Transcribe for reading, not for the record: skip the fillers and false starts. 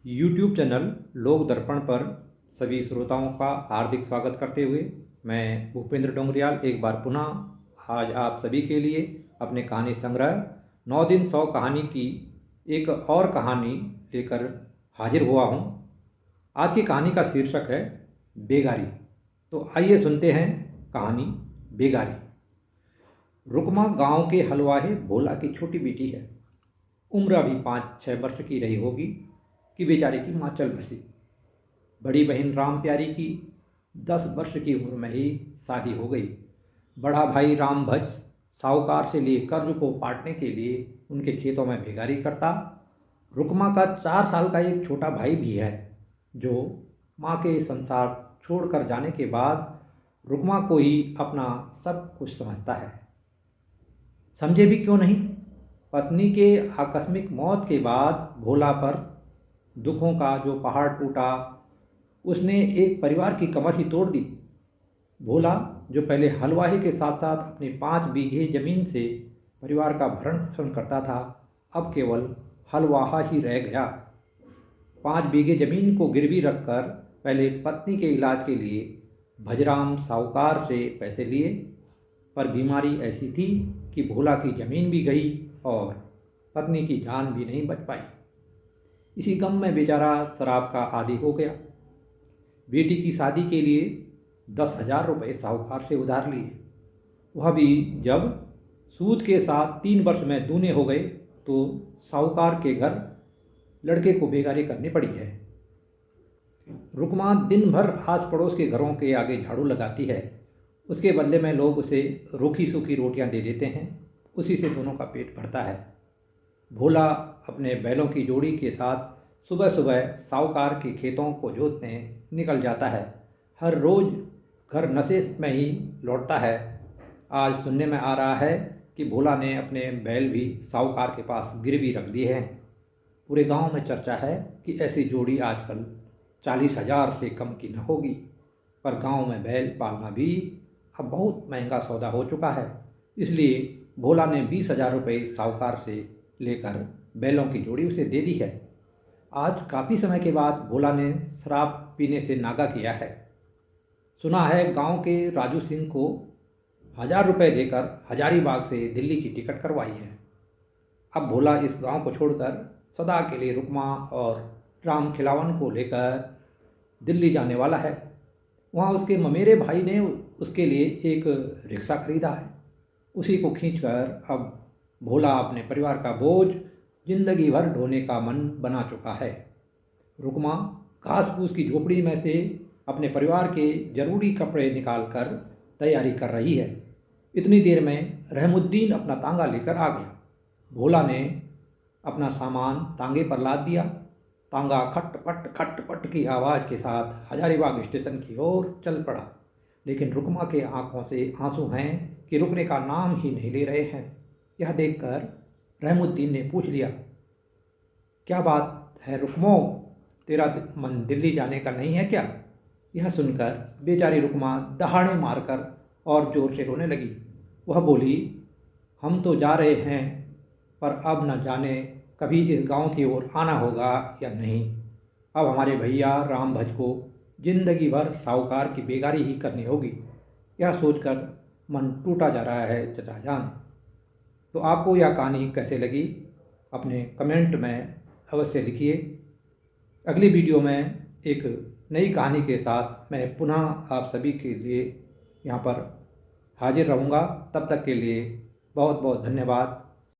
YouTube channel लोक दर्पण पर सभी श्रोताओं का हार्दिक स्वागत करते हुए मैं भूपेंद्र डोंगरियाल एक बार पुनः आज आप सभी के लिए अपने कहानी संग्रह 9 दिन 100 कहानी की एक और कहानी लेकर हाजिर हुआ हूँ। आज की कहानी का शीर्षक है बेगारी। तो आइए सुनते हैं कहानी बेगारी। रुकमा गांव के हलवाहे भोला की छोटी बेटी है। उम्र अभी 5-6 वर्ष की रही होगी कि बेचारे की माँ चल बसी। बड़ी बहन राम प्यारी की 10 वर्ष की उम्र में ही शादी हो गई। बड़ा भाई राम भज साहूकार से लिए कर्ज को पाटने के लिए उनके खेतों में बेगारी करता। रुकमा का 4 साल का एक छोटा भाई भी है जो माँ के संसार छोड़कर जाने के बाद रुकमा को ही अपना सब कुछ समझता है। समझे भी क्यों नहीं, पत्नी के आकस्मिक मौत के बाद भोला पर दुखों का जो पहाड़ टूटा, उसने एक परिवार की कमर ही तोड़ दी। भोला जो पहले हलवाही के साथ साथ अपनी 5 बीघे जमीन से परिवार का भरण पोषण करता था, अब केवल हलवाहा ही रह गया। 5 बीघे जमीन को गिरवी रखकर पहले पत्नी के इलाज के लिए भजराम साहूकार से पैसे लिए, पर बीमारी ऐसी थी कि भोला की जमीन भी गई और पत्नी की जान भी नहीं बच पाई। इसी गम में बेचारा शराब का आदी हो गया। बेटी की शादी के लिए 10,000 रुपये साहूकार से उधार लिए। वह भी जब सूद के साथ 3 वर्ष में दूने हो गए तो साहूकार के घर लड़के को बेगारी करनी पड़ी है। रुकमा दिन भर आस पड़ोस के घरों के आगे झाड़ू लगाती है। उसके बदले में लोग उसे रूखी सूखी रोटियां दे देते हैं। उसी से दोनों का पेट भरता है। भोला अपने बैलों की जोड़ी के साथ सुबह सुबह साहूकार के खेतों को जोतने निकल जाता है। हर रोज़ घर नशे में ही लौटता है। आज सुनने में आ रहा है कि भोला ने अपने बैल भी साहूकार के पास गिरवी रख दिए हैं। पूरे गांव में चर्चा है कि ऐसी जोड़ी आजकल 40,000 से कम की न होगी, पर गांव में बैल पालना भी अब बहुत महंगा सौदा हो चुका है। इसलिए भोला ने 20,000 रुपये साहूकार से लेकर बैलों की जोड़ी उसे दे दी है। आज काफ़ी समय के बाद भोला ने शराब पीने से नागा किया है। सुना है गांव के राजू सिंह को 1,000 रुपये देकर हजारीबाग से दिल्ली की टिकट करवाई है। अब भोला इस गांव को छोड़कर सदा के लिए रुकमा और राम खिलावन को लेकर दिल्ली जाने वाला है। वहाँ उसके ममेरे भाई ने उसके लिए एक रिक्शा खरीदा है। उसी को खींचकर अब भोला अपने परिवार का बोझ जिंदगी भर ढोने का मन बना चुका है। रुकमा घास फूस की झोपड़ी में से अपने परिवार के जरूरी कपड़े निकालकर तैयारी कर रही है। इतनी देर में रहमुद्दीन अपना तांगा लेकर आ गया। भोला ने अपना सामान तांगे पर लाद दिया। तांगा खट पट की आवाज़ के साथ हजारीबाग स्टेशन की ओर चल पड़ा। लेकिन रुकमा के आंखों से आंसू हैं कि रुकने का नाम ही नहीं ले रहे हैं। यह देखकर रहमुद्दीन ने पूछ लिया, क्या बात है रुकमो, तेरा मन दिल्ली जाने का नहीं है क्या? यह सुनकर बेचारी रुकमा दहाड़े मारकर और जोर से रोने लगी। वह बोली, हम तो जा रहे हैं, पर अब न जाने कभी इस गांव की ओर आना होगा या नहीं। अब हमारे भैया राम भज को जिंदगी भर साहूकार की बेगारी ही करनी होगी। यह सोचकर मन टूटा जा रहा है चचा जान। तो आपको यह कहानी कैसे लगी अपने कमेंट में अवश्य लिखिए। अगली वीडियो में एक नई कहानी के साथ मैं पुनः आप सभी के लिए यहाँ पर हाजिर रहूँगा। तब तक के लिए बहुत बहुत धन्यवाद।